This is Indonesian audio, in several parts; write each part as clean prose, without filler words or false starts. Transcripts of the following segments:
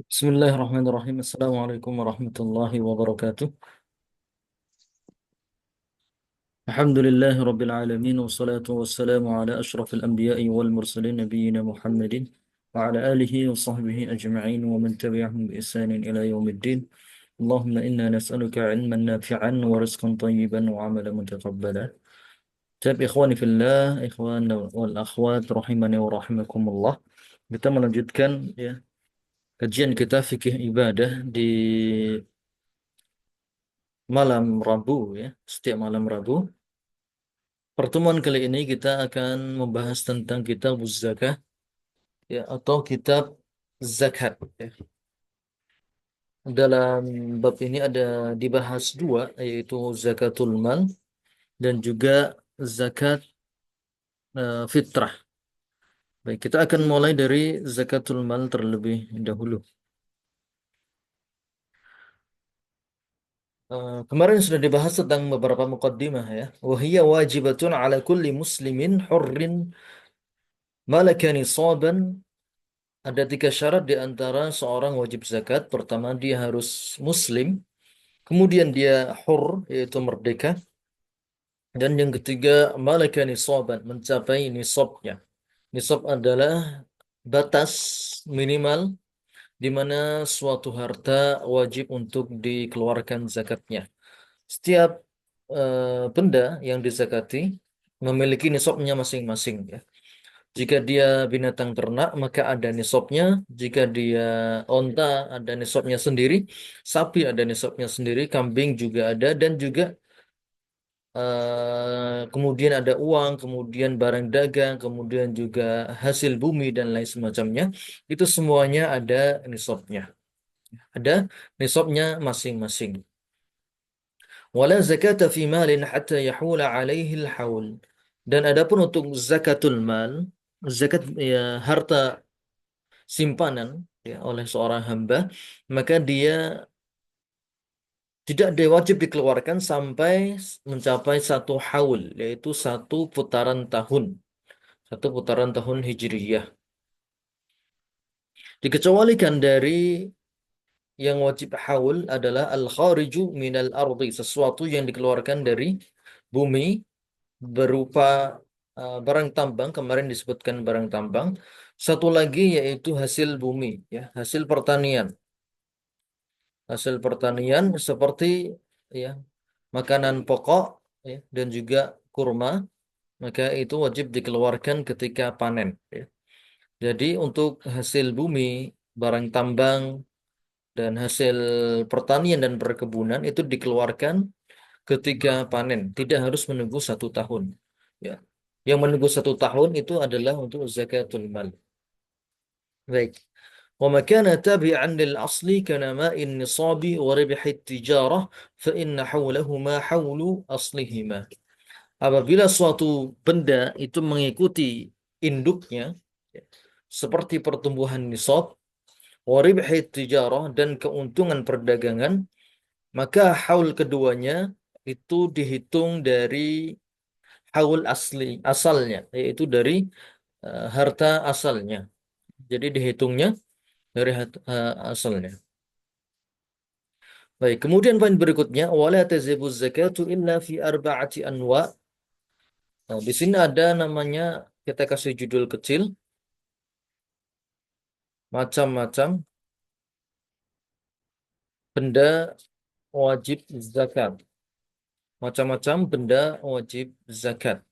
Bismillahirrahmanirrahim. Assalamualaikum warahmatullahi wabarakatuh. Alhamdulillahi rabbil alamin wassalatu wassalamu ala asyrafil anbiya'i wal mursalin nabiyyina Muhammadin wa ala alihi wa sahbihi ajma'in wa man tabi'ahum bi ihsanin ila yaumiddin. Allahumma inna nas'aluka ilman nafi'an wa rizqan tayyiban wa amalan mutaqabbala. Taib ikhwani fillah, ikhwan wal akhwat rahimani wa rahimakumullah. Kita melanjutkan ya kajian kita fikih ibadah di malam Rabu ya, setiap malam Rabu. Pertemuan kali ini kita akan membahas tentang kitab zakah ya atau kitab zakat ya. Dalam bab ini ada dibahas dua yaitu zakatul mal dan juga zakat fitrah. Baik, kita akan mulai dari zakatul mal terlebih dahulu. Kemarin sudah dibahas tentang beberapa muqaddimah ya. Wahiyya wajibatun ala kulli muslimin hurrin malaka nisaban. Ada tiga syarat di antara seorang wajib zakat. Pertama, dia harus muslim. Kemudian dia hur, yaitu merdeka. Dan yang ketiga, malaka nisaban, mencapai nisabnya. Nisab adalah batas minimal di mana suatu harta wajib untuk dikeluarkan zakatnya. Setiap benda yang dizakati memiliki nisabnya masing-masing ya. Jika dia binatang ternak, maka ada nisabnya. Jika dia onta, ada nisabnya sendiri. Sapi ada nisabnya sendiri. Kambing juga ada. Dan juga kemudian ada uang, kemudian barang dagang, kemudian juga hasil bumi dan lain semacamnya. Itu semuanya ada nisabnya. Ada nisabnya masing-masing. Wala zakata fi malin hatta yahula alaihi al-haul. Dan adapun untuk zakatul mal, zakat ya, harta simpanan ya, oleh seorang hamba, maka dia tidak wajib dikeluarkan sampai mencapai satu haul, yaitu satu putaran tahun hijriyah. Dikecualikan dari yang wajib haul adalah al-khariju minal ardi, sesuatu yang dikeluarkan dari bumi berupa barang tambang, kemarin disebutkan barang tambang. Satu lagi yaitu hasil bumi, ya, hasil pertanian. Hasil pertanian seperti ya makanan pokok ya, dan juga kurma, maka itu wajib dikeluarkan ketika panen ya. Jadi untuk hasil bumi, barang tambang dan hasil pertanian dan perkebunan itu dikeluarkan ketika panen, tidak harus menunggu 1 tahun ya. Yang menunggu 1 tahun itu adalah untuk zakatul mal. Baik. وما كان تابعا للأصل كنماء النصاب وربح التجارة فإن حولهما حول أصلهما. Apabila suatu benda itu mengikuti induknya ya, seperti pertumbuhan nisab, waribhi tijarah dan keuntungan perdagangan, maka haul keduanya itu dihitung dari haul asli asalnya, yaitu dari harta asalnya. Jadi dihitungnya dari asalnya. Baik, kemudian poin berikutnya wala tazibuz zakatu illa fi arba'ati anwa. Nah, di sini ada namanya, kita kasih judul kecil, macam-macam benda wajib zakat. Macam-macam benda wajib zakat.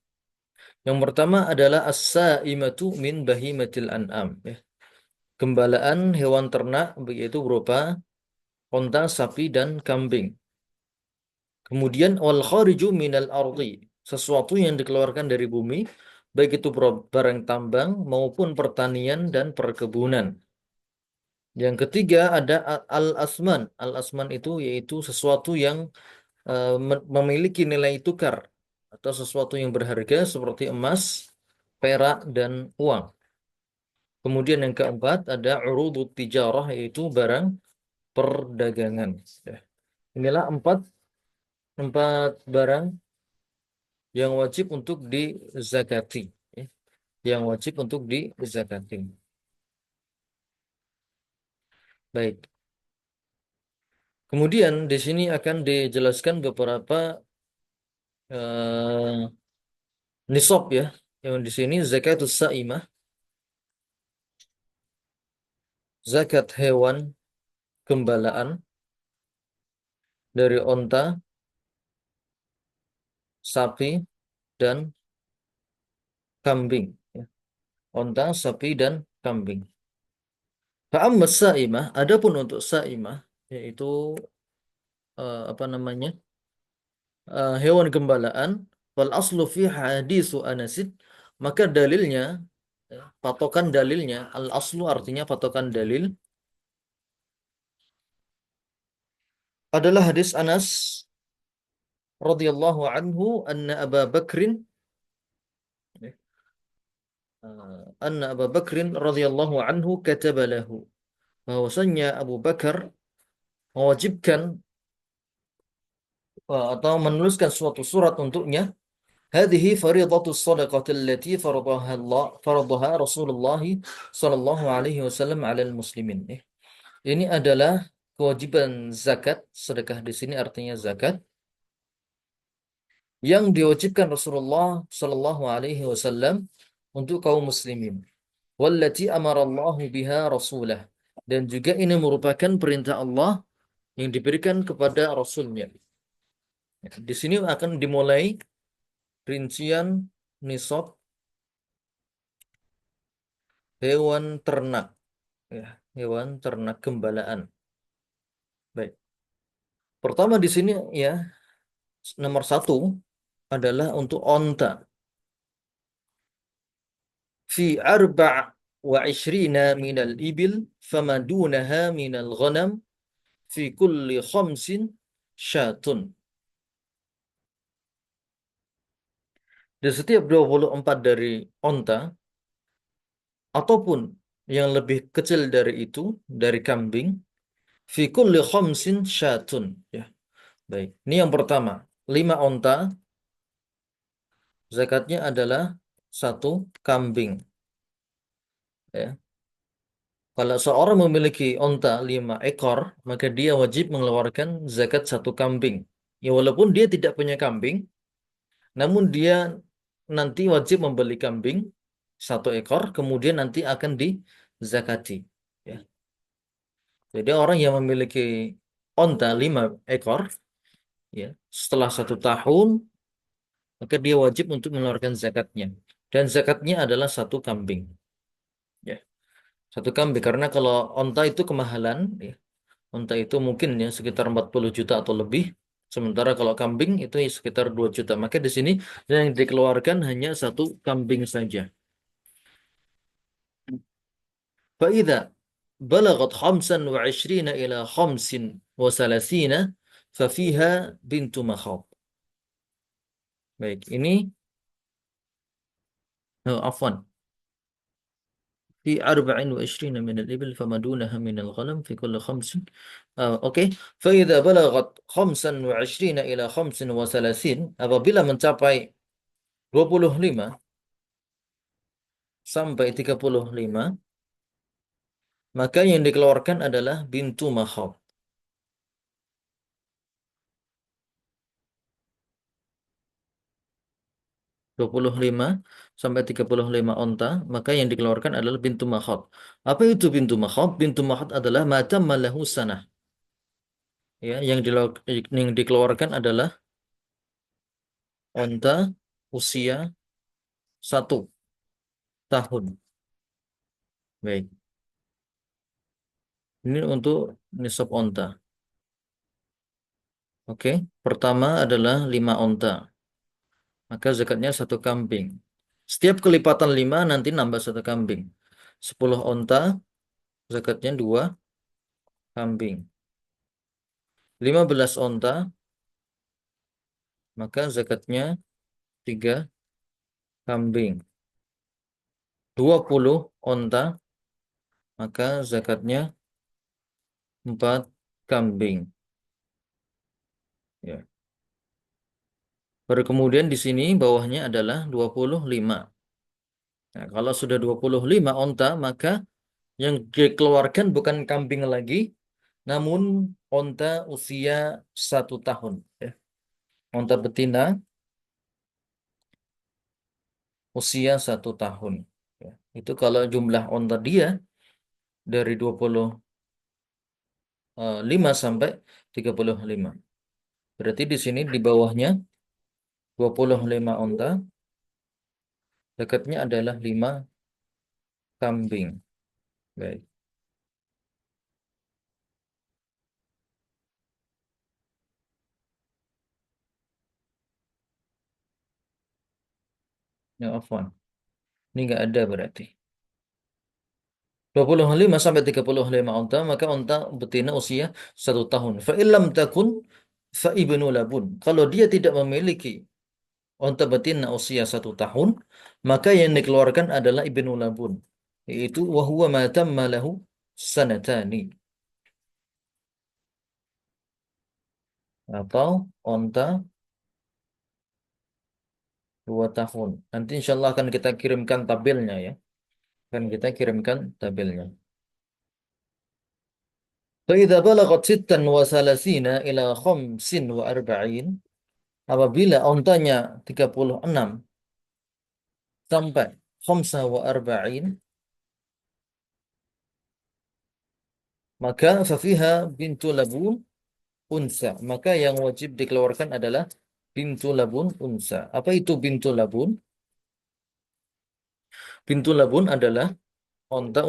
Yang pertama adalah as-sa'imatu min bahimatil an'am ya. Gembalaan hewan ternak yaitu berupa onta, sapi dan kambing. Kemudian wal khariju minal ardi, sesuatu yang dikeluarkan dari bumi, baik itu barang tambang maupun pertanian dan perkebunan. Yang ketiga ada al-asman. Al-asman itu yaitu sesuatu yang memiliki nilai tukar atau sesuatu yang berharga seperti emas, perak dan uang. Kemudian yang keempat ada urudut tijarah yaitu barang perdagangan. Ya. Inilah empat empat barang yang wajib untuk dizakati, ya. Yang wajib untuk dizakati. Baik. Kemudian di sini akan dijelaskan beberapa eh, nisab ya. Yang di sini zakatus saimah, zakat hewan gembalaan dari onta, sapi, dan kambing. Ya. Onta, sapi, dan kambing. Fa'ammas saimah, adapun untuk saimah, yaitu apa namanya, hewan gembalaan, wal aslu fi hadisu anasid, maka dalilnya, ya, patokan dalilnya, al aslu artinya patokan dalil, adalah hadis Anas radhiyallahu anhu anna Abu Bakrin anna Abu Bakrin radhiyallahu anhu kataba lahu, bahwasanya Abu Bakar mewajibkan atau menuliskan suatu surat untuknya. Hadhihi faridatus shadaqati allati faradaha Rasulullah sallallahu alaihi wasallam 'alal muslimin. Ini adalah kewajiban zakat. Sedekah di sini artinya zakat yang diwajibkan Rasulullah sallallahu alaihi wasallam untuk kaum muslimin. Wallati amarallahu biha rasulah, dan juga ini merupakan perintah Allah yang diberikan kepada Rasulnya. Di sini akan dimulai rincian nisab hewan ternak, ya, hewan ternak gembalaan. Baik. Pertama di sini ya, nomor satu adalah untuk onta. Fi arba' wa ishrina minal ibil famadunaha minal ghanam fi kulli khamsin syatun. Di setiap 24 dari onta ataupun yang lebih kecil dari itu dari kambing, fi kulli khamsin syatun, ya. Baik. Ini yang pertama. 5 onta zakatnya adalah satu kambing, ya. Kalau seorang memiliki onta 5 ekor, maka dia wajib mengeluarkan zakat satu kambing. Ya, walaupun dia tidak punya kambing, namun dia nanti wajib membeli kambing satu ekor, kemudian nanti akan dizakati. Ya. Jadi orang yang memiliki onta 5 ekor, ya, setelah 1 tahun, maka dia wajib untuk mengeluarkan zakatnya. Dan zakatnya adalah satu kambing. Ya. Satu kambing, karena kalau onta itu kemahalan, ya. Unta itu mungkin ya sekitar 40 juta atau lebih. Sementara kalau kambing itu ya sekitar 2 juta. Maka di sini yang dikeluarkan hanya satu kambing saja. فإذا بلغت 25 إلى 35 ففيها بنت مخاض. Baik, ini afwan. في 24 من الإبل فما دونها من الغنم في كل خمس. Oke. فإذا بلغت 25 إلى 35, apabila mencapai 25 sampai 35, maka yang dikeluarkan adalah bintu makhab. 25 sampai 35 onta, maka yang dikeluarkan adalah bintu makhab. Apa itu bintu makhab? Bintu makhab adalah macam malahu sanah. Ya, yang dikeluarkan adalah onta usia 1 tahun. Baik. Ini untuk nisab onta. Oke. Pertama adalah 5 onta. Maka zakatnya satu kambing. Setiap kelipatan 5 nanti nambah satu kambing. 10 onta, zakatnya 2 kambing. 15 onta, maka zakatnya 3 kambing. 20 onta, maka zakatnya 4 kambing. Ya. Baru kemudian di sini bawahnya adalah 25. Nah, kalau sudah 25 onta, maka Yang dikeluarkan bukan kambing lagi, namun onta usia 1 tahun. Ya. Onta betina usia 1 tahun. Ya. Itu kalau jumlah onta dia dari 25 sampai 35. Berarti di sini di bawahnya 25 onta, dekatnya adalah 5 kambing. Baik. Ya, afwan. Ini nggak ada berarti. 25 sampai 35 unta, maka unta betina usia 1 tahun. Fa illam takun fa ibnu labun. Kalau dia tidak memiliki unta betina usia 1 tahun, maka yang dikeluarkan adalah ibnu labun. Yaitu wahuwa ma tamma lahu sanatani. Atau unta 2 tahun. Nanti insya Allah akan kita kirimkan tabelnya ya. Akan kita kirimkan tabelnya. فإذا بلغت 36 إلى 45, apabila ontanya 36 sampai 45, maka fafiha bintu labun unsa. Maka yang wajib dikeluarkan adalah bintu labun unsa. Apa itu bintu labun? Bintu labun adalah onta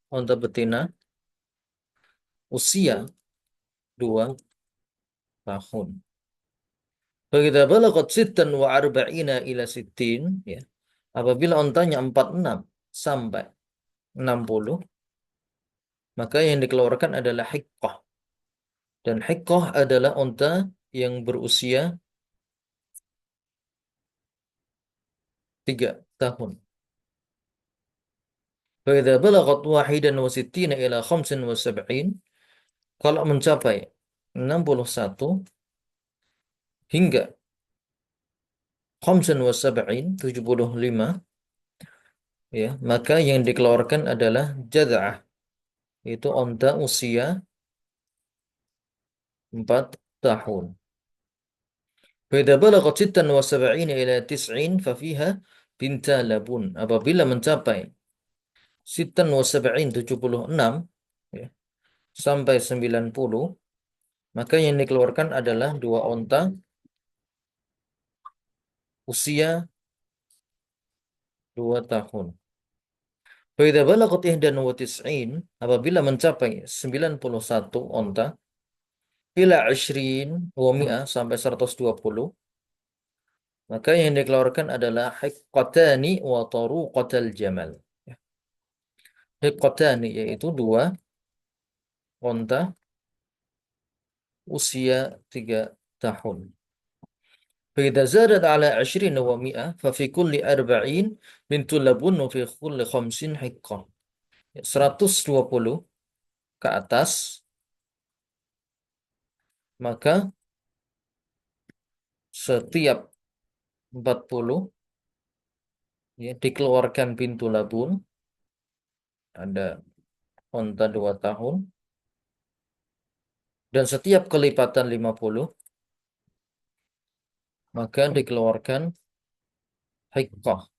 onta betina usia 2 tahun. Begitu balagat sittan wa arba'ina ila sittin, ya. Apabila ontanya 46 sampai 60, maka yang dikeluarkan adalah hiqqah. Dan hiqqah adalah onta yang berusia 3 tahun. Begitu balagat wahidan wa sittina ila khamsin wa sab'in, kalau mencapai 61 hingga khamsin wa sab'in, 75, ya, maka yang dikeluarkan adalah jad'ah, itu onta usia 4 tahun. فإذا بلغت 76 إلى 90 ففيها بنت labun. Apabila mencapai 76, 76, ya, sampai 90, maka yang dikeluarkan adalah 2 onta usia 2 tahun. فإذا بلغت 91, apabila mencapai 91 onta, ila 20 wa mi'ah, sampai 120, maka yang dikeluarkan adalah hiqqatani wa taruqatal jamal. Hiqqatani yaitu 2 onta usia 3 tahun. فإذا زادت على 20 و100 ففي كل 40 بنت لبن وفي كل 50 حقة. 120 ke atas, maka setiap 40, ya, dikeluarkan pintu labun, ada onta 2 tahun, dan setiap kelipatan 50, maka dikeluarkan hiqqah,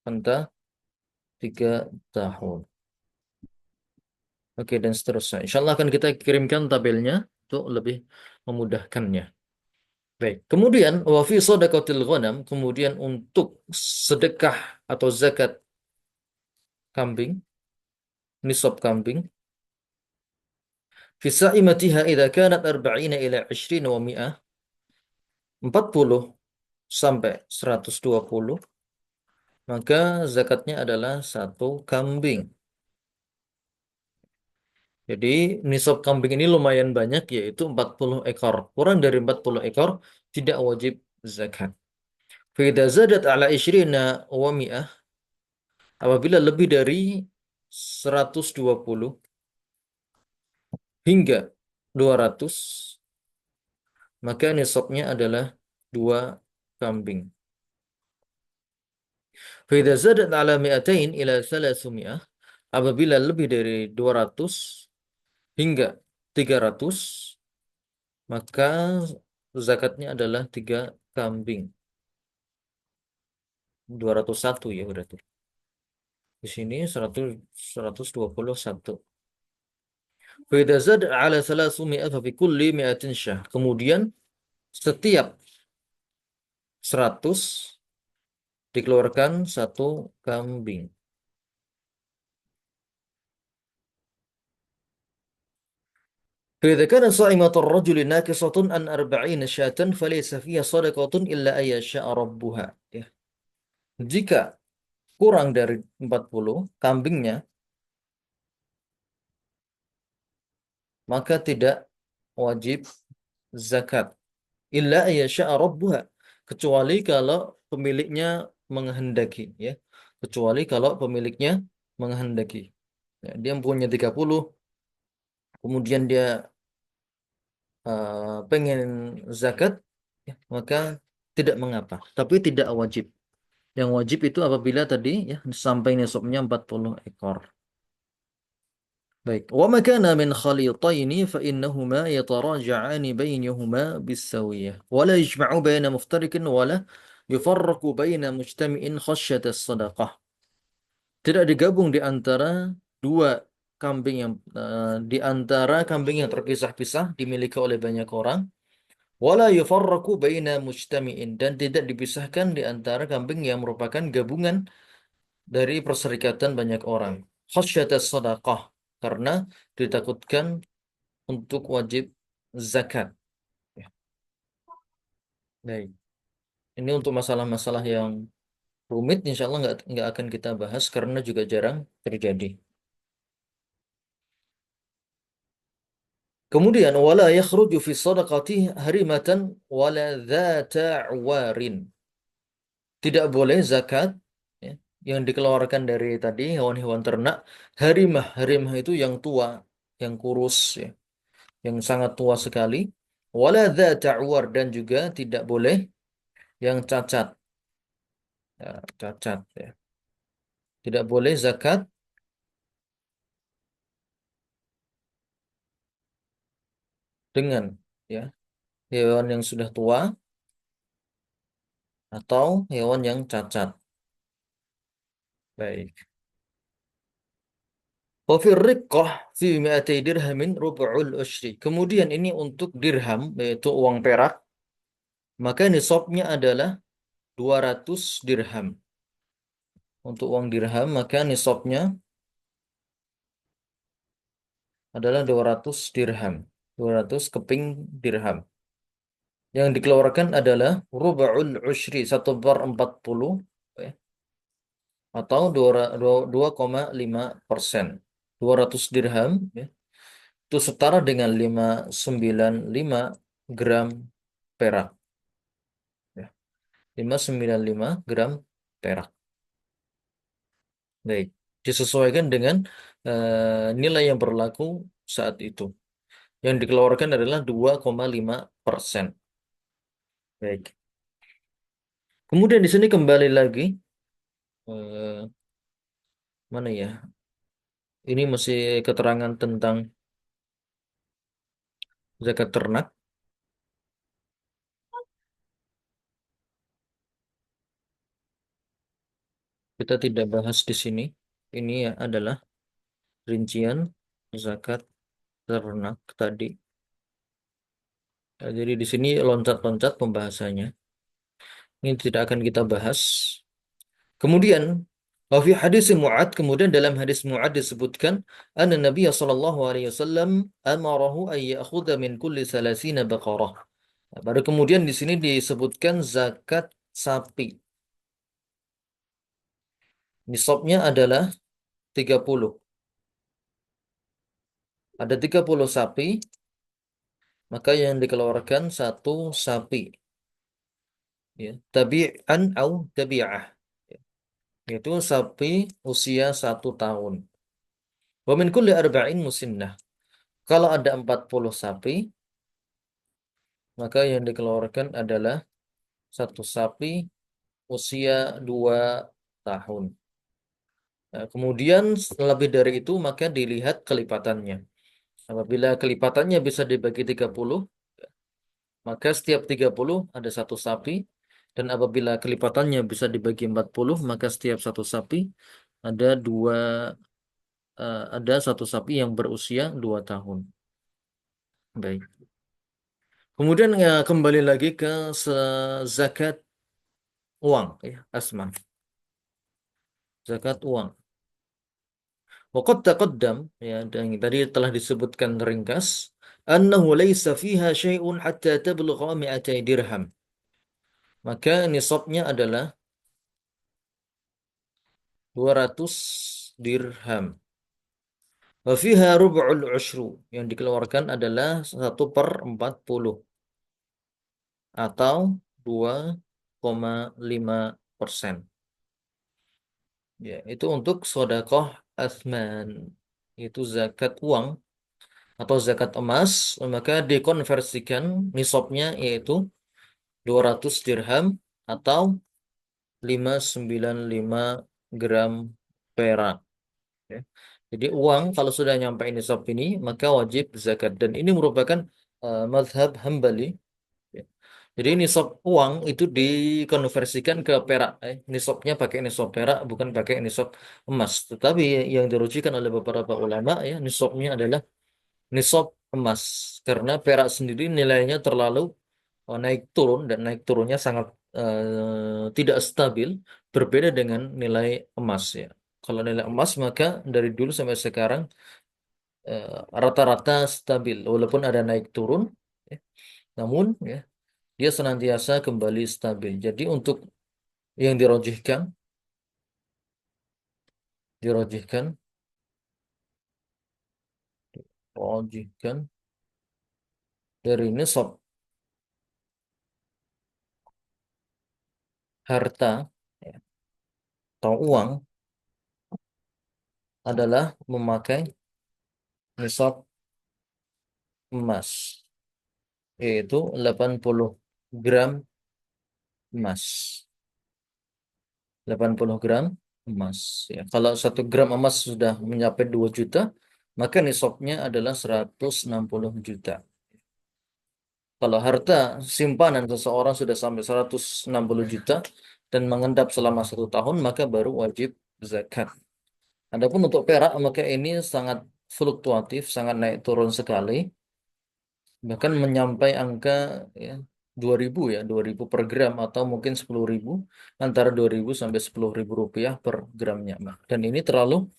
onta 3 tahun. Oke, dan seterusnya. Insya Allah akan kita kirimkan tabelnya untuk lebih memudahkannya. Baik. Kemudian wa fi shadaqatil ghanam, kemudian untuk sedekah atau zakat kambing, nisab kambing, fi sa'imatiha idza kanat 40 ila 20 wa 100, 40 sampai 120, maka zakatnya adalah 1 kambing. Jadi nisab kambing ini lumayan banyak, yaitu 40 ekor. Kurang dari 40 ekor tidak wajib zakat. Fa idza zadat ala 20 wa 100, apabila lebih dari 120 hingga 200, maka nisabnya adalah 2 kambing. Fa idza zadat ala 200 ila 300, Apabila lebih dari 200 hingga 300, maka zakatnya adalah 3 kambing. 201 ya berarti. Di sini 121. Fa'idza zada ala 300 fa fi kulli 100 syah. Kemudian setiap 100 dikeluarkan 1 kambing. فإذا كان صائمة الرجل ناقصة عن 40 شاة فليس فيها صدقة إلا أن يشاء ربها. Ya. Jika kurang dari 40 kambingnya, maka tidak wajib zakat. Illa an yasha'a rabbuha. Kecuali kalau pemiliknya menghendaki. Ya. Kecuali kalau pemiliknya menghendaki. Ya, dia punya 30, kemudian dia pengen zakat, ya, maka tidak mengapa. Tapi tidak wajib. Yang wajib itu apabila tadi ya sampai nisabnya 40 ekor. Baik. Wa ma kana min khalitaini fa innahuma yataraja'ani bainahuma bisawiyah. Wa la yajma'u baina muftariqin wa la yufarraqu baina mujtami'in khasyata sadaqah. Tidak digabung di antara dua kambing yang di antara kambing yang terpisah-pisah dimiliki oleh banyak orang. Wala yufarraqu baina mujtami'in, dan tidak dipisahkan di antara kambing yang merupakan gabungan dari perserikatan banyak orang. Khasyatas sadaqah, karena ditakutkan untuk wajib zakat. Ya, baik. Ini untuk masalah-masalah yang rumit, insya Allah nggak akan kita bahas karena juga jarang terjadi. Kemudian wala yakhruju fi sadaqati harimatan wala dzata warin. Tidak boleh zakat ya, yang dikeluarkan dari tadi hewan-hewan ternak. Harimah, harimah itu yang tua, yang kurus ya, yang sangat tua sekali. Wala dzata awar, dan juga tidak boleh yang cacat. Ya, cacat ya. Tidak boleh zakat dengan ya hewan yang sudah tua atau hewan yang cacat. Baik. Wa fi riqqah fi 200 dirhamin rub'ul ushri. Kemudian ini untuk dirham yaitu uang perak, maka nisabnya adalah 200 dirham. Untuk uang dirham maka nisabnya adalah 200 dirham. 200 keping dirham. Yang dikeluarkan adalah rub'ul ushri, 1/40 ya, atau 2,5%. 200 dirham ya, itu setara dengan 595 gram perak ya. 595 gram perak. Baik, disesuaikan dengan nilai yang berlaku saat itu. Yang dikeluarkan adalah 2,5%. Baik. Kemudian di sini kembali lagi eh, mana ya? Ini masih keterangan tentang zakat ternak. Kita tidak bahas di sini. Ini ya adalah rincian zakat ternak tadi. Jadi di sini loncat-loncat pembahasannya. Ini tidak akan kita bahas. Kemudian wa fi hadis Mu'ad, kemudian dalam hadis Mu'ad disebutkan anna Nabi sallallahu alaihi wasallam amarahu ay ya'khudha min kulli salasina baqarah. Nah, baru kemudian di sini disebutkan zakat sapi. Nisabnya adalah 30. Ada 30 sapi, maka yang dikeluarkan satu sapi. Ya. Tabi'an au tabi'ah. Yaitu sapi usia 1 tahun. Wa min kulli arba'in musinnah. Kalau ada 40 sapi, maka yang dikeluarkan adalah satu sapi usia 2 tahun. Nah, kemudian lebih dari itu maka dilihat kelipatannya. Apabila kelipatannya bisa dibagi 30, maka setiap 30 ada satu sapi. Dan apabila kelipatannya bisa dibagi 40, maka setiap satu sapi ada ada satu sapi yang berusia 2 tahun. Baik. Kemudian ya kembali lagi ke zakat uang, ya, Asma. Zakat uang. Waqad taqaddam, ya, dan tadi telah disebutkan ringkas, annahu laisa fiha syai'un hatta tablugha 200 dirham. Maka nisabnya adalah 200 dirham. Wa fiha rub'ul ushru. Yang dikeluarkan adalah 1/40 atau 2,5%. Ya, itu untuk sodakoh asman. Itu zakat uang atau zakat emas, maka dikonversikan nisabnya yaitu 200 dirham atau 595 gram perak. Ya. Jadi uang kalau sudah nyampe nisab ini maka wajib zakat dan ini merupakan mazhab Hambali. Ya. Jadi nisab uang itu dikonversikan ke perak. Nisabnya pakai nisab perak bukan pakai nisab emas. Tetapi yang dirujukan oleh beberapa ulama ya nisabnya adalah nisab emas karena perak sendiri nilainya terlalu naik turun dan naik turunnya sangat tidak stabil berbeda dengan nilai emas ya. Kalau nilai emas maka dari dulu sampai sekarang rata-rata stabil walaupun ada naik turun ya. Namun ya dia senantiasa kembali stabil. Jadi untuk yang dirojihkan rojihkan dari nisab harta ya, atau uang adalah memakai nisab emas yaitu 80 gram emas. 80 gram emas ya. Kalau 1 gram emas sudah mencapai 2 juta, maka nisabnya adalah 160 juta. Kalau harta simpanan seseorang sudah sampai 160 juta dan mengendap selama 1 tahun, maka baru wajib zakat. Adapun untuk perak, maka ini sangat fluktuatif, sangat naik turun sekali. Bahkan menyampai angka ya 2.000 ya 2.000 per gram atau mungkin 10.000 antara 2.000 sampai 10.000 rupiah per gramnya dan ini terlalu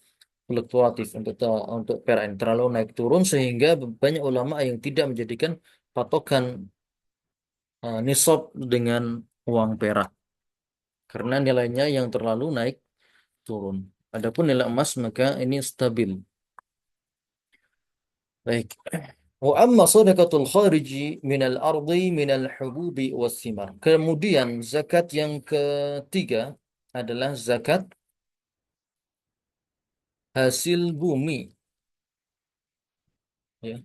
fluktuatif untuk perak ini terlalu naik turun sehingga banyak ulama yang tidak menjadikan patokan nisab dengan uang perak karena nilainya yang terlalu naik turun. Adapun nilai emas maka ini stabil. Baik. Wa amma sadaqatul khariji minal ardi minal hububi was thimar. Kemudian zakat yang ketiga adalah zakat hasil bumi ya,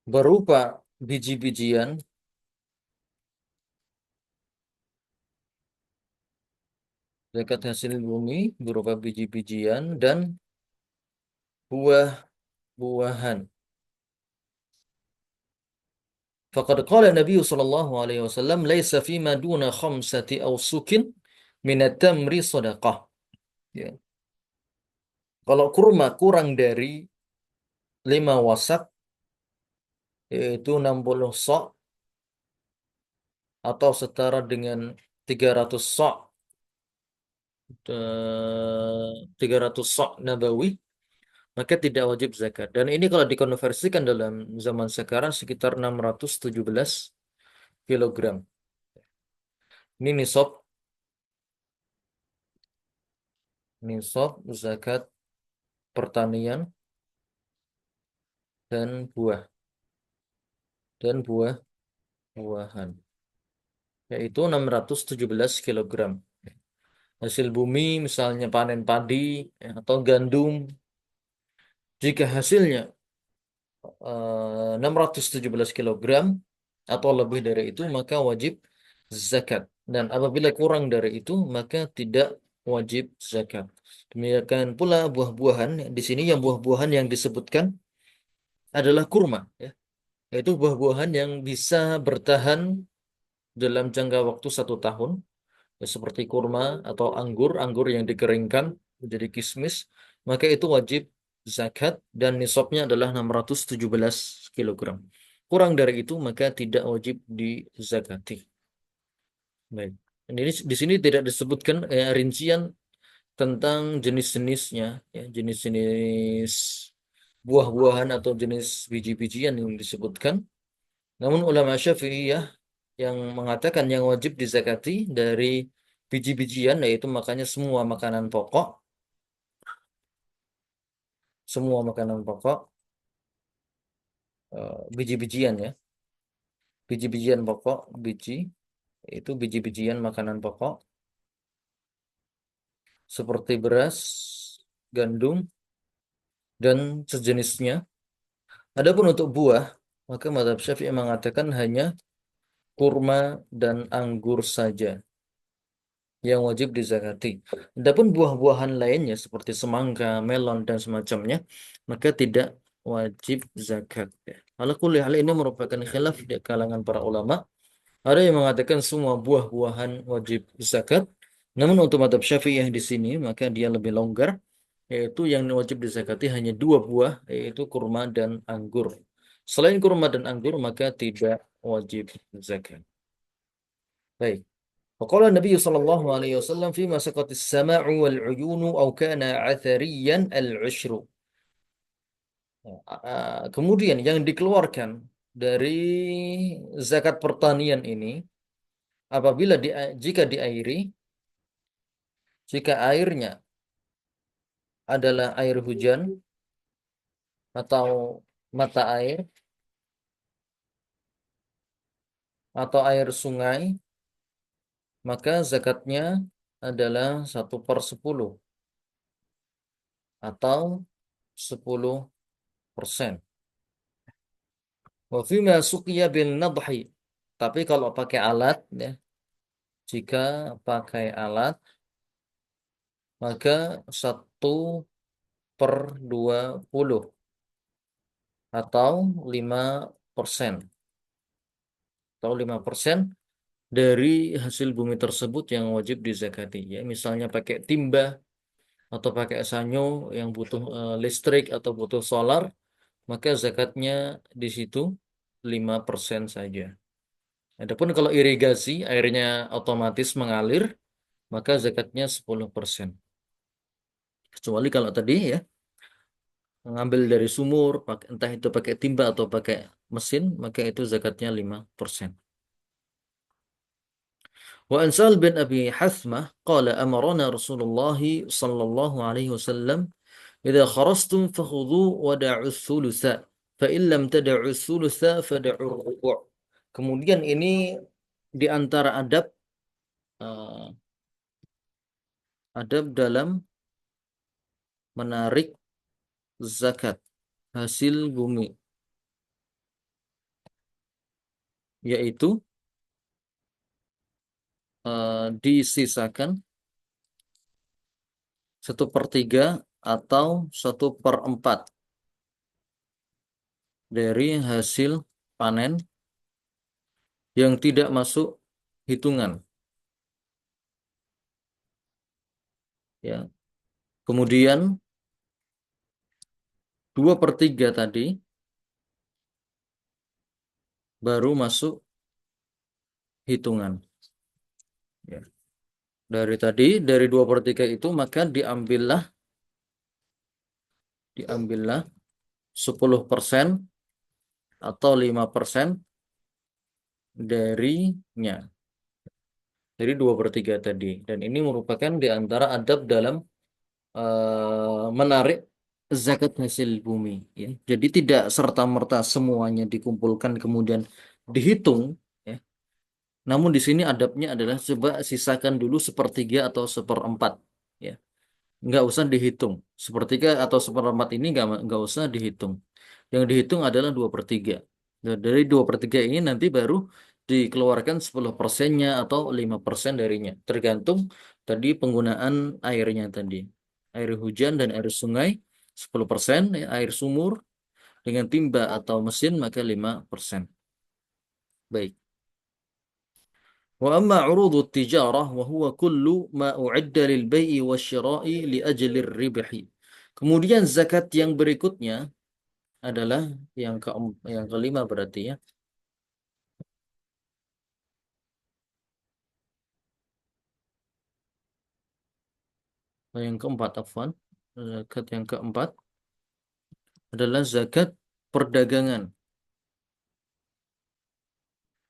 berupa biji-bijian, zakat hasil bumi berupa biji-bijian dan buah-buahan. Faqad qala Nabi sallallahu alaihi wasallam laisa fima duna khamsati awsukin min at-tamri sadaqah. Ya. Kalau kurma kurang dari 5 wasak yaitu 60 sok atau setara dengan 300 sok 300 sok nabawi maka tidak wajib zakat dan ini kalau dikonversikan dalam zaman sekarang sekitar 617 kilogram. Ini nisab zakat pertanian dan buah-buahan yaitu 617 kilogram. Hasil bumi misalnya panen padi ya, atau gandum jika hasilnya 617 kilogram atau lebih dari itu maka wajib zakat dan apabila kurang dari itu maka tidak wajib zakat. Demikian pula buah-buahan. Di sini yang buah-buahan yang disebutkan adalah kurma, ya. Yaitu buah-buahan yang bisa bertahan dalam jangka waktu 1 tahun, ya, seperti kurma atau anggur yang dikeringkan menjadi kismis, maka itu wajib zakat dan nisabnya adalah 617 kilogram. Kurang dari itu maka tidak wajib dizakati. Baik. Ini di sini tidak disebutkan rincian tentang jenis-jenisnya, ya, jenis-jenis buah-buahan atau jenis biji-bijian yang disebutkan. Namun ulama Syafi'iyah yang mengatakan yang wajib dizakati dari biji-bijian, yaitu makanya semua makanan pokok, biji-bijian, ya, biji-bijian pokok, itu biji-bijian makanan pokok seperti beras, gandum, dan sejenisnya. Adapun untuk buah, maka mazhab Syafi'i mengatakan hanya kurma dan anggur saja yang wajib dizakati. Adapun buah-buahan lainnya seperti semangka, melon dan semacamnya, maka tidak wajib zakat. Ala kulli hal ini merupakan khilaf di kalangan para ulama. Ada yang mengatakan semua buah-buahan wajib zakat. Namun untuk mazhab Syafi'iyah di sini maka dia lebih longgar, yaitu yang wajib dizakati hanya 2 buah, yaitu kurma dan anggur. Selain kurma dan anggur maka tidak wajib zakat. Baik. وقال النبي صلى الله عليه وسلم فيما سقط السماع والعيون أو كان عثريا العشر. Kemudian yang dikeluarkan dari zakat pertanian ini apabila jika diairi, jika airnya adalah air hujan atau mata air atau air sungai, maka zakatnya adalah 1/10 atau 10%. Wa fima suqiya bin nadhi. Tapi kalau pakai alat, ya, jika pakai alat maka 1/20 atau 5%, atau 5% dari hasil bumi tersebut yang wajib dizakati, ya. Misalnya pakai timba atau pakai sanyo yang butuh listrik atau butuh solar, maka zakatnya di situ 5% saja. Adapun kalau irigasi, airnya otomatis mengalir, maka zakatnya 10%. Kecuali kalau tadi, ya, mengambil dari sumur, entah itu pakai timba atau pakai mesin, maka itu zakatnya 5%. Wa an Sa'al bin Abi Hathmah qala amarana Rasulullah sallallahu alaihi wasallam idza kharastum fakhudhu wa da'u thulutha fa in lam tad'u thulutha fad'u rubu'. Kemudian ini di antara uh, adab dalam menarik zakat hasil bumi, yaitu disisakan 1/3 atau 1/4 dari hasil panen yang tidak masuk hitungan, ya. Kemudian 2/3 tadi baru masuk hitungan, ya. Dari 2/3 itu maka diambillah 10% atau 5% darinya, dari 2/3 tadi. Dan ini merupakan di antara adab dalam menarik zakat hasil bumi, ya. Jadi tidak serta-merta semuanya dikumpulkan kemudian dihitung, ya. Namun di sini adabnya adalah coba sisakan dulu 1/3 atau 1/4, ya. Nggak usah dihitung. 1/3 atau 1/4 ini nggak usah dihitung. Yang dihitung adalah 2/3. Nah, dari 2/3 ini nanti baru dikeluarkan 10%-nya atau 5% darinya. Tergantung Tadi penggunaan airnya tadi. Air hujan dan air sungai 10%, ya, air sumur dengan timba atau mesin maka 5%. Baik. Wa amma urudut tijarah wa huwa kullu ma u'idda lil bai'i wasyira'i li ajli ribhi. Kemudian zakat yang berikutnya adalah yang kelima berarti ya. Yang keempat afwan. Zakat yang keempat adalah zakat perdagangan.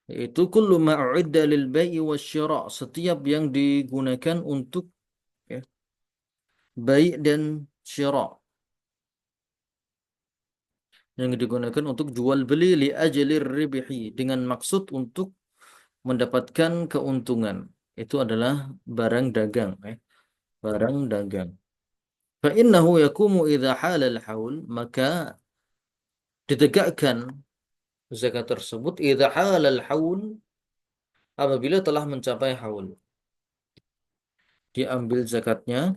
Yaitu kullu ma u'idda lil bai'i wasyira', setiap yang digunakan untuk ya, bai' dan syira', yang digunakan untuk jual beli li ajlir ribhi, dengan maksud untuk mendapatkan keuntungan. Itu adalah barang dagang, ya. Barang dagang. Fa innahu yakumu idza halal haul, maka ditegakkan zakat tersebut idza halal haul, apabila telah mencapai haul. Diambil zakatnya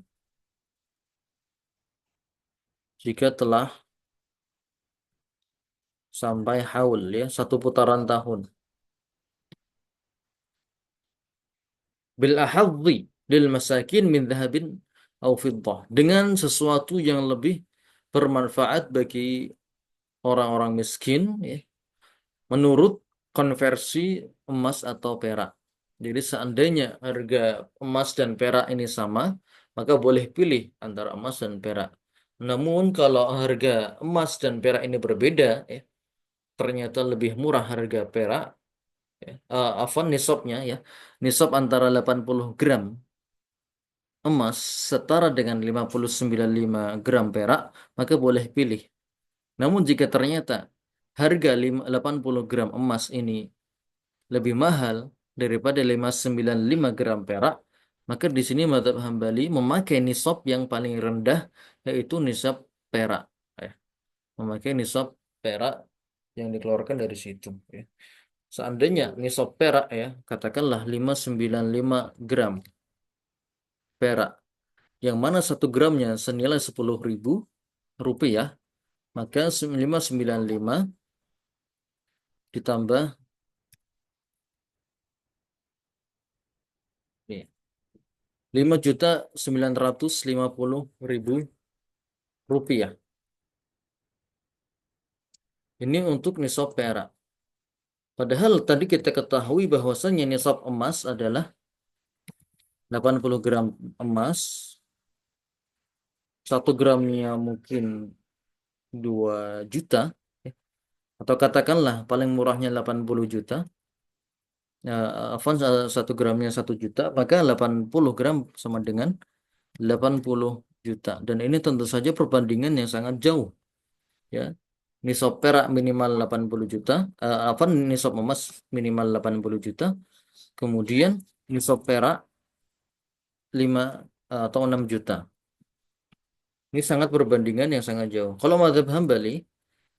jika telah sampai haul, ya, satu putaran tahun. Bil ahadhi lil masakin min dhahabin au fiddah, dengan sesuatu yang lebih bermanfaat bagi orang-orang miskin, ya, menurut konversi emas atau perak. Jadi seandainya harga emas dan perak ini sama, maka boleh pilih antara emas dan perak. Namun kalau harga emas dan perak ini berbeda, ya, ternyata lebih murah harga perak, ya, afwan nisabnya, ya. Nisab antara 80 gram emas setara dengan 50,95 gram perak, maka boleh pilih. Namun jika ternyata harga 80 gram emas ini lebih mahal daripada 595 gram perak, maka di sini mazhab Hambali memakai nisab yang paling rendah, yaitu nisab perak, ya. Memakai nisab perak yang dikeluarkan dari situ, ya. Seandainya nisab perak, ya, katakanlah 595 gram perak, yang mana satu gramnya senilai 10.000 rupiah, maka 595 ditambah, nih, 5.950.000 rupiah. Ini untuk nisab perak. Padahal tadi kita ketahui bahwasannya nisab emas adalah 80 gram emas, satu gramnya mungkin 2 juta, ya. Atau katakanlah paling murahnya 80 juta. Ya, Afwan, satu gramnya 1 juta, maka 80 gram sama dengan 80 juta. Dan ini tentu saja perbandingan yang sangat jauh, ya. Nisab perak minimal 80 juta, apa nisab emas minimal 80 juta, kemudian nisab perak 5 atau 6 juta. Ini sangat perbandingan yang sangat jauh. Kalau mazhab Hambali,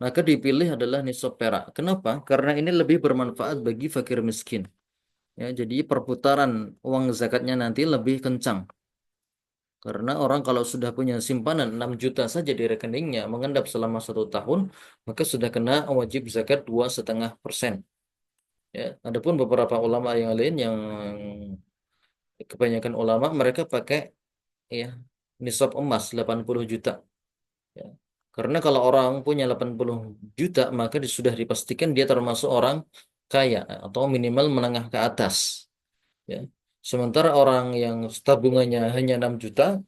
maka dipilih adalah nisab perak. Kenapa? Karena ini lebih bermanfaat bagi fakir miskin. Ya, jadi perputaran uang zakatnya nanti lebih kencang. Karena orang kalau sudah punya simpanan 6 juta saja di rekeningnya, mengendap selama 1 tahun, maka sudah kena wajib zakat 2,5%. Ya, adapun beberapa ulama yang lain, yang kebanyakan ulama mereka pakai, ya, nisab emas 80 juta. Ya. Karena kalau orang punya 80 juta, maka sudah dipastikan dia termasuk orang kaya atau minimal menengah ke atas. Ya. Sementara orang yang tabungannya hanya 6 juta,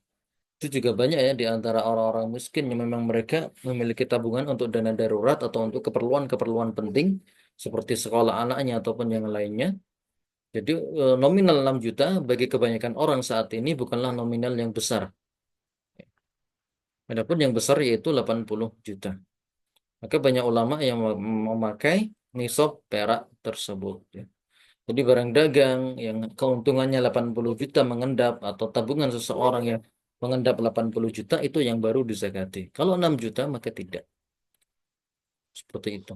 itu juga banyak, ya, di antara orang-orang miskin yang memang mereka memiliki tabungan untuk dana darurat atau untuk keperluan-keperluan penting seperti sekolah anaknya ataupun yang lainnya. Jadi nominal 6 juta bagi kebanyakan orang saat ini bukanlah nominal yang besar. Adapun yang besar yaitu 80 juta. Maka banyak ulama yang memakai nisab perak tersebut, ya. Jadi barang dagang yang keuntungannya 80 juta mengendap, atau tabungan seseorang yang mengendap 80 juta, itu yang baru dizakati. Kalau 6 juta maka tidak. Seperti itu.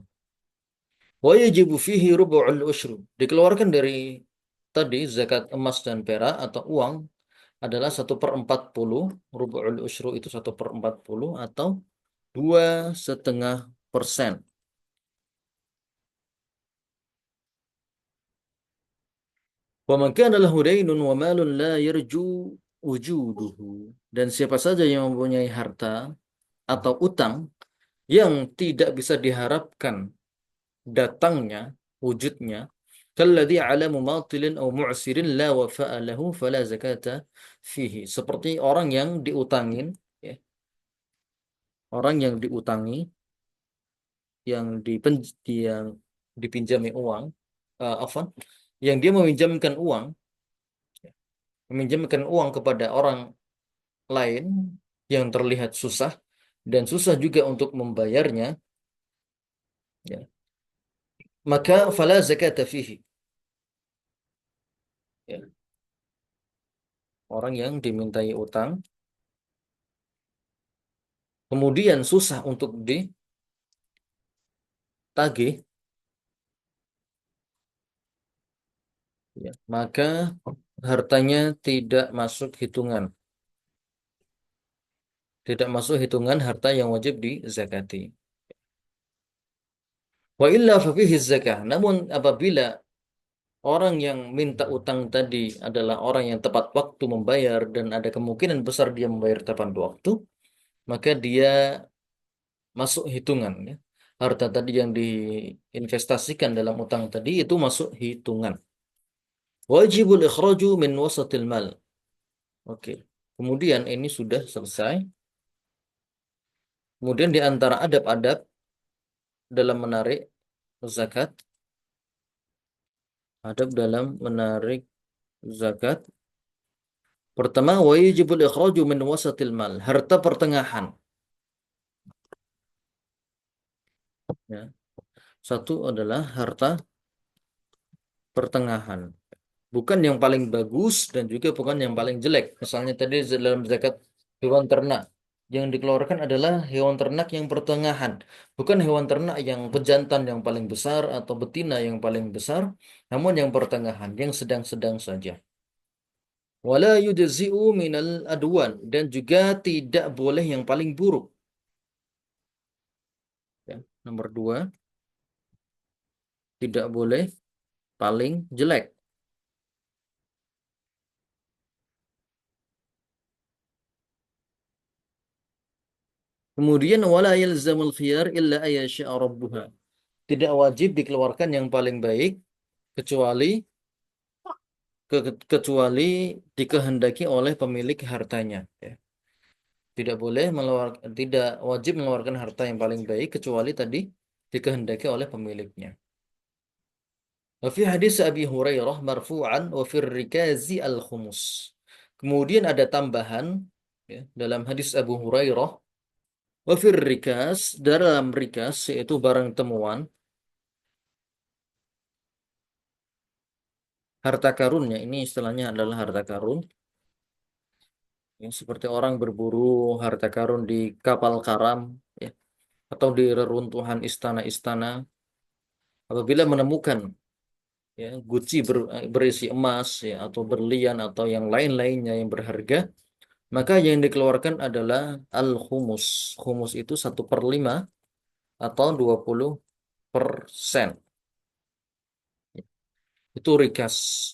Wa yajibu fihi rubu'ul ushru. Dikeluarkan dari tadi zakat emas dan perak atau uang adalah 1/40, rubu'ul usyru itu 1/40 atau 2,5%. Wa man kana lahu dainun wa malun la yarju wujuduhu. Dan siapa saja yang mempunyai harta atau utang yang tidak bisa diharapkan datangnya, wujudnya, kalladzi ala mumatilin aw mu'sirin la wafa'a lahu fala zakata fihi. Seperti orang yang diutangin, ya, orang yang diutangi, yang yang dipinjami uang, afwan, yang dia meminjamkan uang kepada orang lain yang terlihat susah dan susah juga untuk membayarnya, ya, maka fala zakata fihi. Ya, orang yang dimintai utang kemudian susah untuk ditagih, ya, maka hartanya tidak masuk hitungan harta yang wajib dizakati. Wa illa fa fihi zakah. Namun apabila orang yang minta utang tadi adalah orang yang tepat waktu membayar dan ada kemungkinan besar dia membayar tepat waktu, maka dia masuk hitungan, ya. Harta tadi yang diinvestasikan dalam utang tadi itu masuk hitungan. Wajibul ikhraju min wasatil mal. Oke. Kemudian ini sudah selesai. Kemudian di antara adab-adab dalam menarik zakat, adab dalam menarik zakat. Pertama, wajibul ikhraju min wasatil mal, harta pertengahan. Ya. Satu adalah harta pertengahan. Bukan yang paling bagus dan juga bukan yang paling jelek. Misalnya tadi dalam zakat hewan ternak. Yang dikeluarkan adalah hewan ternak yang pertengahan. Bukan hewan ternak yang pejantan yang paling besar atau betina yang paling besar. Namun yang pertengahan, yang sedang-sedang saja. Wala yujzi'u minal adwan. Dan juga tidak boleh yang paling buruk. Ya. Nomor dua, tidak boleh paling jelek. Kemudian wala yalzamul khiyar illa ayyasha'a rabbuha. Tidak wajib dikeluarkan yang paling baik kecuali kecuali dikehendaki oleh pemilik hartanya, ya. Tidak wajib mengeluarkan harta yang paling baik kecuali tadi dikehendaki oleh pemiliknya. Wa fi hadis Abi Hurairah marfu'an wa fir rikazi al-khumus. Kemudian ada tambahan, ya, dalam hadis Abu Hurairah, wa fir rikaz, dalam rikas yaitu barang temuan, harta karunnya ini istilahnya adalah harta karun. Yang seperti orang berburu harta karun di kapal karam, ya, atau di reruntuhan istana-istana. Apabila menemukan, ya, guci berisi emas, ya, atau berlian atau yang lain-lainnya yang berharga, maka yang dikeluarkan adalah al-khumus. Khumus itu 1/5 atau 20%. Itu rikas,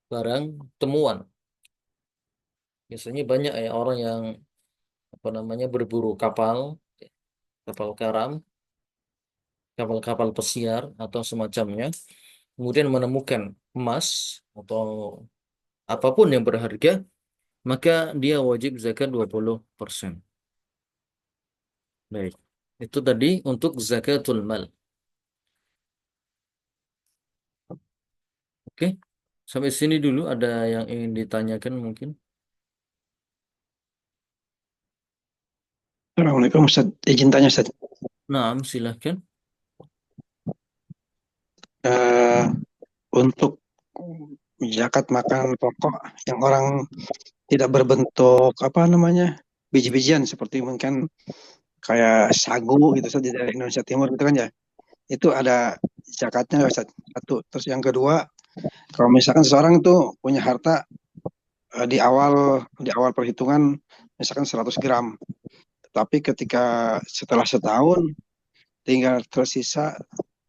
barang temuan. Biasanya banyak ya orang yang apa namanya berburu kapal, kapal karam, kapal-kapal pesiar atau semacamnya, kemudian menemukan emas atau apapun yang berharga, maka dia wajib zakat 20%. Baik. Itu tadi untuk zakatul mal. Oke. Sampai sini dulu ada yang ingin ditanyakan mungkin. Assalamualaikum Ustaz. Izin tanya Ustaz. Nah, silahkan. Eh, untuk zakat makanan pokok yang orang tidak berbentuk apa namanya biji-bijian seperti mungkin kayak sagu gitu Ustaz di daerah Indonesia Timur gitu kan ya. Itu ada zakatnya nggak, Ustaz? Satu. Terus yang kedua, kalau misalkan seseorang itu punya harta di awal perhitungan misalkan 100 gram. Tetapi ketika setelah setahun tinggal tersisa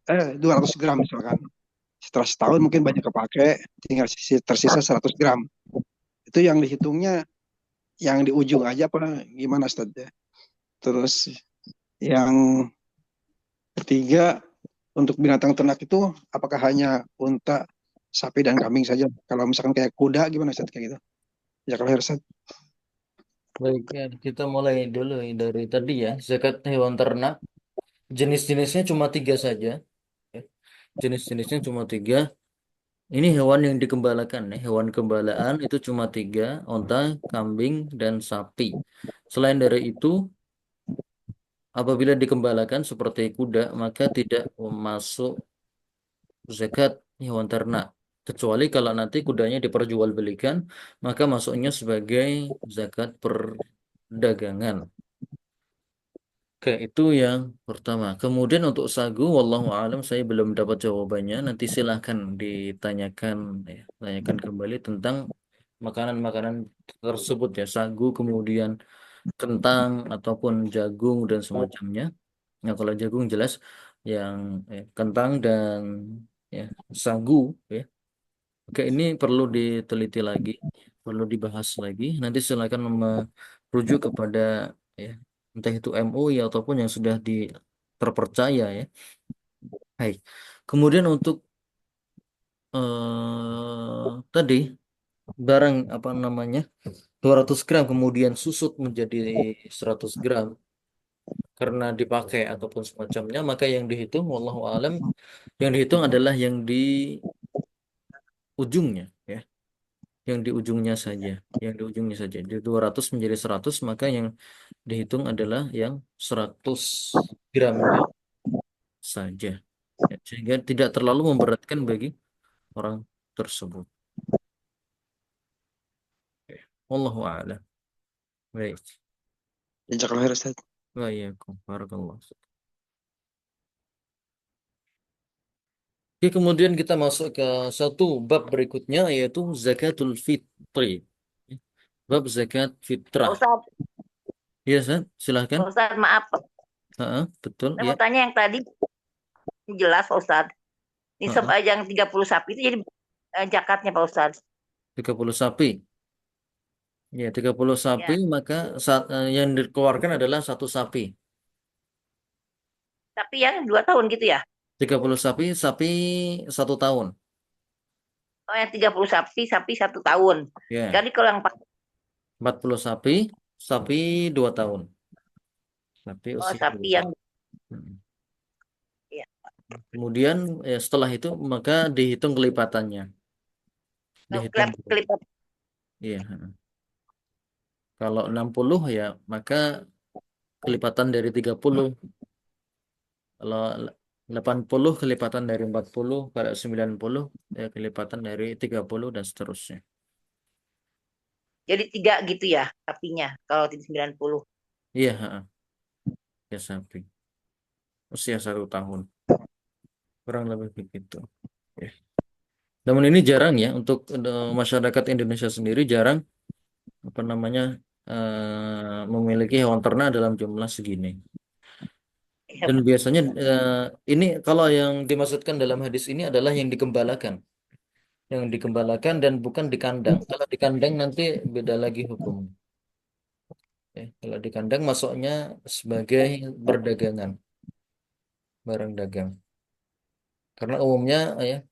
200 gram misalkan. Setelah setahun mungkin banyak kepake, tinggal tersisa 100 gram. Itu yang dihitungnya yang di ujung aja apa gimana Ustaz ya? Terus yang ketiga, untuk binatang ternak itu apakah hanya unta, sapi dan kambing saja? Kalau misalkan kayak kuda gimana Ustaz kayak gitu? Ya kalau Ustaz. Baik, ya, kita mulai dulu dari tadi ya. Zakat hewan ternak, jenis-jenisnya cuma tiga saja. Ya. Jenis-jenisnya cuma tiga. Ini hewan yang dikembalakan ya. Hewan gembalaan itu cuma tiga, onta, kambing, dan sapi. Selain dari itu, apabila dikembalakan seperti kuda, maka tidak masuk zakat hewan ternak. Kecuali kalau nanti kudanya diperjualbelikan, maka masuknya sebagai zakat perdagangan. Oke, itu yang pertama. Kemudian untuk sagu, wallahu alam saya belum dapat jawabannya. Nanti silahkan ditanyakan, ya, tanyakan kembali tentang makanan-makanan tersebut ya, sagu, kemudian kentang ataupun jagung dan semacamnya. Nah, kalau jagung jelas yang kentang dan ya sagu ya. Oke, ini perlu diteliti lagi, perlu dibahas lagi. Nanti silakan merujuk kepada ya, entah itu MUI ataupun yang sudah terpercaya ya. Hai. Kemudian untuk tadi barang apa namanya 200 gram kemudian susut menjadi 100 gram karena dipakai ataupun semacamnya, maka yang dihitung wallahu alam yang dihitung adalah yang di ujungnya ya. Yang di ujungnya saja, yang di ujungnya saja. Di 200 menjadi 100 maka yang dihitung adalah yang 100 gramnya saja. Ya, sehingga tidak terlalu memberatkan bagi orang tersebut. Oke. Wallahu a'lam. Baik. Ya kalau Ustaz. Waalaikumsalam. Barakallah. Oke, kemudian kita masuk ke satu bab berikutnya yaitu zakatul fitri. Bab zakat Pak fitrah. Ustadz, Iya, San, silahkan. Pak Ustadz, maaf. Heeh, betul, Saya ya. mau tanya yang tadi jelas Pak Ustadz. Nisab Heeh, aja yang 30 sapi itu jadi zakatnya Pak Ustadz. 30 sapi. Ya, 30 sapi, Ya. maka yang dikeluarkan adalah satu sapi. Tapi yang 2 tahun gitu ya. 30 sapi, sapi 1 tahun. Oh yang 30 sapi, sapi 1 tahun. Ya, Jadi kalau yang 40 sapi, sapi 2 tahun. Sapi oh usia 2 sapi yang tahun. Hmm. ya, Kemudian ya, setelah itu maka dihitung kelipatannya. oh, Dihitung. kelipat. Iya. Heeh. Kalau 60 ya maka kelipatan dari 30. Kalau 80 kelipatan dari 40, kalau 90 ya kelipatan dari 30 dan seterusnya. Jadi 3 gitu ya sapinya kalau 90. Iya, heeh. Ya sapi. Usia 1 tahun. Kurang lebih begitu. Ya. Namun ini jarang ya untuk masyarakat Indonesia sendiri jarang apa namanya memiliki hewan ternak dalam jumlah segini. Ya, Dan biasanya ini kalau yang dimaksudkan dalam hadis ini adalah yang dikembalakan dan bukan di kandang. Kalau di kandang nanti beda lagi hukum. Ya, kalau di kandang masuknya sebagai perdagangan, barang dagang. Karena umumnya ya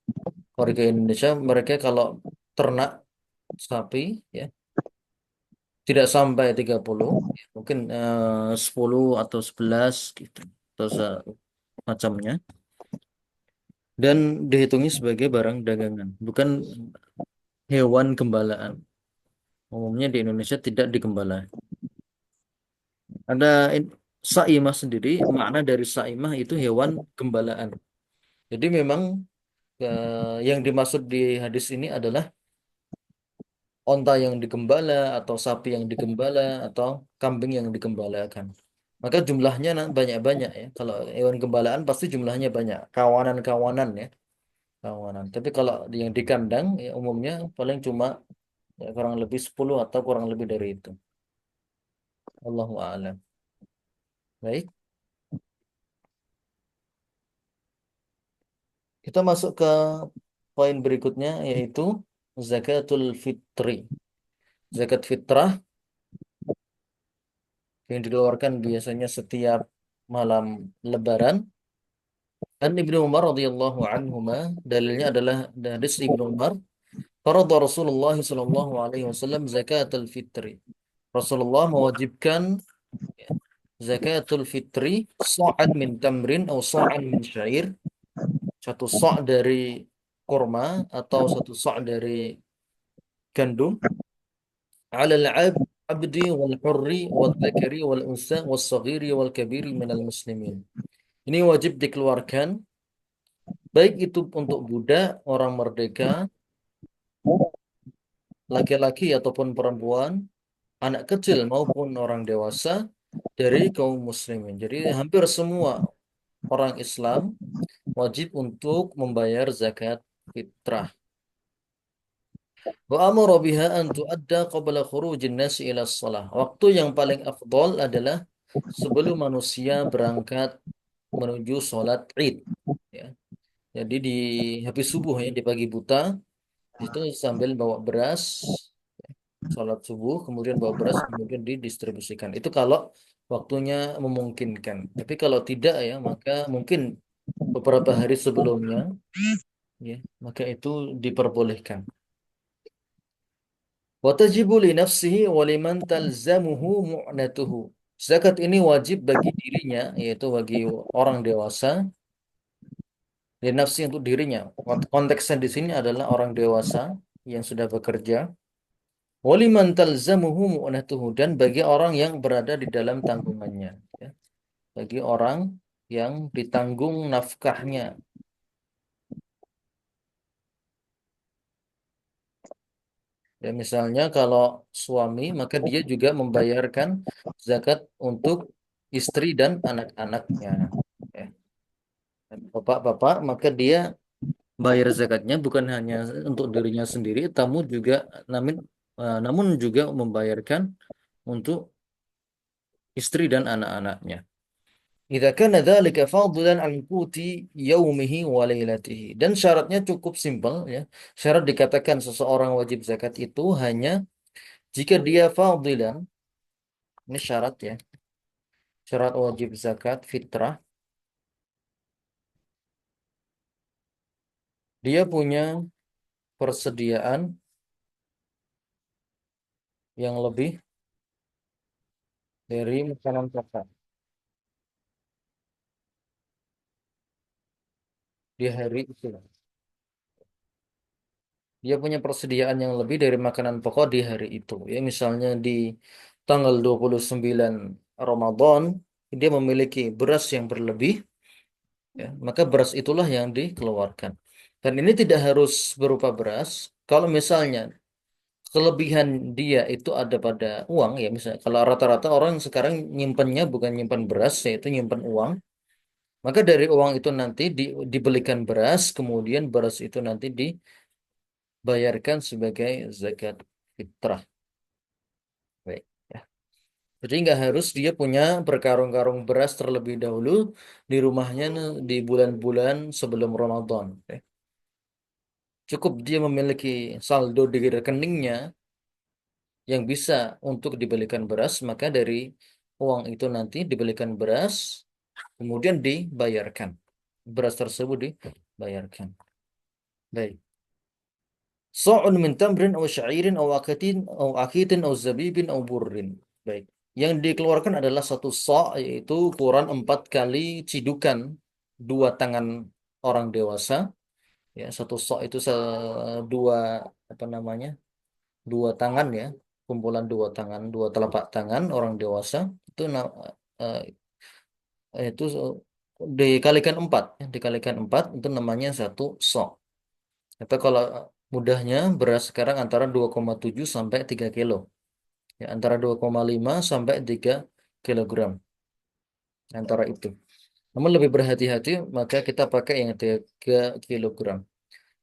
warga Indonesia mereka kalau ternak sapi ya tidak sampai 30 ya, mungkin 10 atau 11 gitu atau macamnya dan dihitungnya sebagai barang dagangan, bukan hewan gembalaan. Umumnya di Indonesia tidak digembala. Ada saimah sendiri, makna dari saimah itu hewan gembalaan. Jadi memang yang dimaksud di hadis ini adalah onta yang digembala atau sapi yang digembala atau kambing yang digembalakan. Maka jumlahnya banyak-banyak ya. Kalau hewan gembalaan pasti jumlahnya banyak, kawanan-kawanan ya, kawanan. Tapi kalau yang di kandang ya umumnya paling cuma Ya, kurang lebih 10 atau kurang lebih dari itu. Allahu a'lam. Baik, kita masuk ke poin berikutnya yaitu zakatul fitri. Zakat fitrah yang dikeluarkan biasanya setiap malam Lebaran. Dan Ibnu Umar radhiyallahu anhuma, dalilnya adalah hadis Ibnu Umar, farada Rasulullah sallallahu alaihi wasallam zakatul fitri. Rasulullah mewajibkan zakatul fitri sa'an min tamrin atau sa'an min syair, satu sa' dari kurma atau satu sa' dari gandum, ala al-abdi wal hurri wal dzakari wal unsa wal saghiri wal kabiri minal muslimin. Ini wajib dikeluarkan baik itu untuk budak, orang merdeka, laki-laki ataupun perempuan, anak kecil maupun orang dewasa dari kaum muslimin. Jadi hampir semua orang Islam wajib untuk membayar zakat fitrah. Wa amara biha an tuadda qabla khurujin nasi ila shalah. Waktu yang paling afdol adalah sebelum manusia berangkat menuju sholat Id. Ya. Jadi di habis subuh ya, di pagi buta, itu sambil bawa beras, sholat subuh, kemudian bawa beras, kemudian didistribusikan. Itu kalau waktunya memungkinkan. Tapi kalau tidak ya, maka mungkin beberapa hari sebelumnya, ya, maka itu diperbolehkan. Watajibu li nafsihi wa liman talzamuhu mu'natuhu. Zakat ini wajib bagi dirinya, yaitu bagi orang dewasa, li nafsi untuk dirinya. Konteksnya di sini adalah orang dewasa yang sudah bekerja. Wa liman talzamuhu mu'natuhu, dan bagi orang yang berada di dalam tanggungannya. Ya. Bagi orang yang ditanggung nafkahnya. Ya, misalnya kalau suami, maka dia juga membayarkan zakat untuk istri dan anak-anaknya. Ya. Dan bapak-bapak, maka dia bayar zakatnya bukan hanya untuk dirinya sendiri, namun namun juga membayarkan untuk istri dan anak-anaknya. Idza kana dzalika fadlan an quti yaumihi wa lailatihi. Dan syaratnya cukup simpel ya. Syarat dikatakan seseorang wajib zakat itu hanya jika dia fadilan, ini syarat ya. Syarat wajib zakat fitrah, dia punya persediaan yang lebih dari makanan pokok di hari itu. Dia punya persediaan yang lebih dari makanan pokok di hari itu. Ya, misalnya di tanggal 29 Ramadan, dia memiliki beras yang berlebih, ya, maka beras itulah yang dikeluarkan. Dan ini tidak harus berupa beras. Kalau misalnya kelebihan dia itu ada pada uang, ya misalnya kalau rata-rata orang sekarang nyimpennya bukan nyimpan beras, yaitu nyimpan uang, maka dari uang itu nanti dibelikan beras, kemudian beras itu nanti dibayarkan sebagai zakat fitrah. Baik. Ya. Jadi nggak harus dia punya berkarung-karung beras terlebih dahulu di rumahnya di bulan-bulan sebelum Ramadan. Ya. Cukup dia memiliki saldo di rekeningnya yang bisa untuk dibelikan beras, maka dari uang itu nanti dibelikan beras, kemudian dibayarkan. Beras tersebut dibayarkan. Baik. Sa'un min tamrin aw sya'irin aw akitin aw zabibin aw burrin. Baik. Yang dikeluarkan adalah satu sa', yaitu ukuran 4 kali cidukan dua tangan orang dewasa. Ya, satu sa' itu dua apa namanya? Dua tangan ya, kumpulan dua tangan, dua telapak tangan orang dewasa itu eh, itu dikalikan 4, ya, dikalikan 4 itu namanya satu sok. Atau kalau mudahnya beras sekarang antara 2,7 sampai 3 kilo. Ya, antara 2,5 sampai 3 kilogram. Antara itu. Namun lebih berhati-hati maka kita pakai yang 3 kilogram.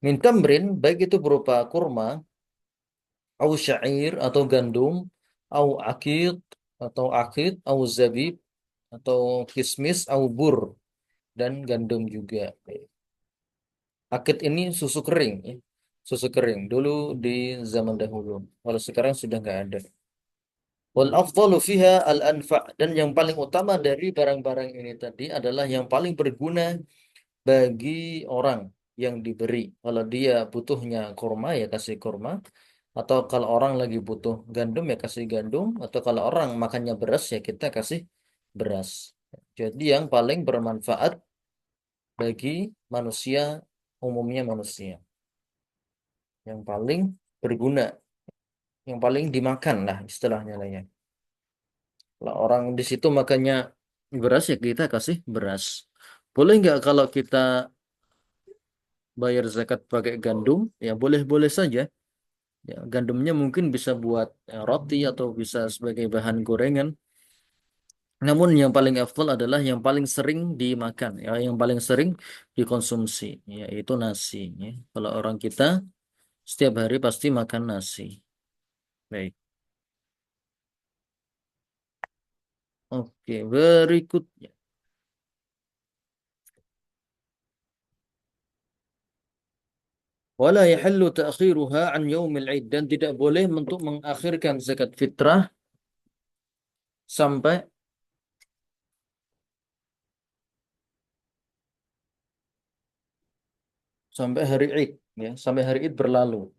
Mintamrin baik itu berupa kurma au syair atau gandum, au akid atau akid, au zabib atau kismis, au bur dan gandum juga. Akid ini susu kering ya. Susu kering dulu di zaman dahulu. Kalau sekarang sudah nggak ada. Wal afdalu fiha al anfa, dan yang paling utama dari barang-barang ini tadi adalah yang paling berguna bagi orang yang diberi. Kalau dia butuhnya kurma ya kasih kurma, atau kalau orang lagi butuh gandum ya kasih gandum, atau kalau orang makannya beras ya kita kasih beras. Jadi yang paling bermanfaat bagi manusia, umumnya manusia, yang paling berguna, yang paling dimakan lah istilahnya lah ya. Kalau orang di situ makannya beras ya kita kasih beras. Boleh nggak kalau kita bayar zakat pakai gandum? Ya boleh-boleh saja. Ya, gandumnya mungkin bisa buat roti atau bisa sebagai bahan gorengan. Namun yang paling afdal adalah yang paling sering dimakan, ya, yang paling sering dikonsumsi, yaitu nasi. Ya. Kalau orang kita setiap hari pasti makan nasi. Baik. Oke, berikutnya. Wala yahillu ta'khiruha an yaumil id, dan tidak boleh untuk mengakhirkan zakat fitrah sampai sampai hari Id, ya, sampai hari Id berlalu.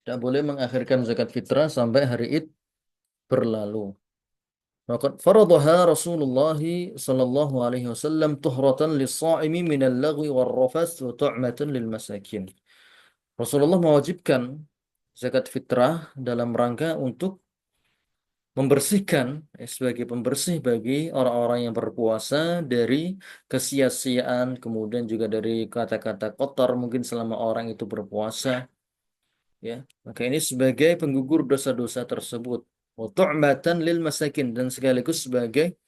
Tidak boleh mengakhirkan zakat fitrah sampai hari Id berlalu. Maka faradaha Rasulullah sallallahu alaihi wasallam tuhratan lis-sha'imi min al-lagwi war-rafath wa tu'matan lil masakin. Rasulullah mewajibkan zakat fitrah dalam rangka untuk membersihkan, sebagai pembersih bagi orang-orang yang berpuasa dari kesia-siaan, kemudian juga dari kata-kata kotor mungkin selama orang itu berpuasa, ya. Maka ini sebagai penggugur dosa-dosa tersebut. Wa tu'matan lil masakin, dan sekaligus sebagai